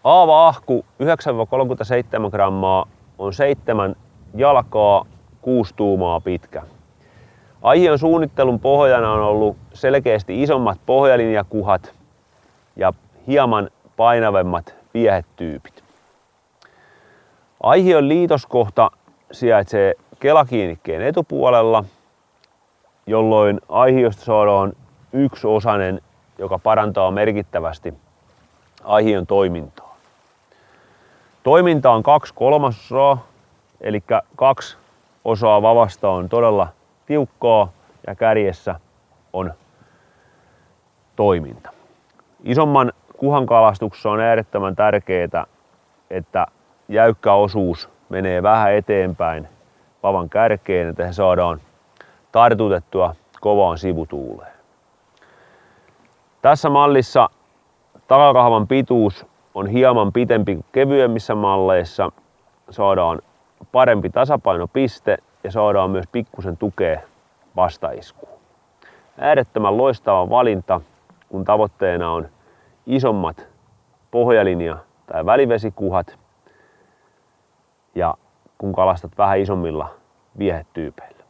Aava ahku 9-37 grammaa on 7 jalkaa 6 tuumaa pitkä. Aihion suunnittelun pohjana on ollut selkeästi isommat pohjalinjakuhat ja hieman painavemmat viehetyypit. Aihion liitoskohta sijaitsee kelakiinnikkeen etupuolella, jolloin aihiosta saadaan yksiosainen, joka parantaa merkittävästi aihion toimintaa. Toiminta on 2/3, eli 2 osaa vavasta on todella tiukkaa ja kärjessä on toiminta. Isomman kuhan kalastuksessa on äärettömän tärkeää, että jäykkä osuus menee vähän eteenpäin vavan kärkeen, että se saadaan tartutettua kovaan sivutuuleen. Tässä mallissa takakahvan pituus on hieman pitempi kuin kevyemmissä malleissa. Saadaan parempi tasapainopiste ja saadaan myös pikkusen tukea vastaiskuun. Äärettömän loistava valinta, kun tavoitteena on isommat pohjalinja- tai välivesikuhat ja kun kalastat vähän isommilla viehetyypeillä.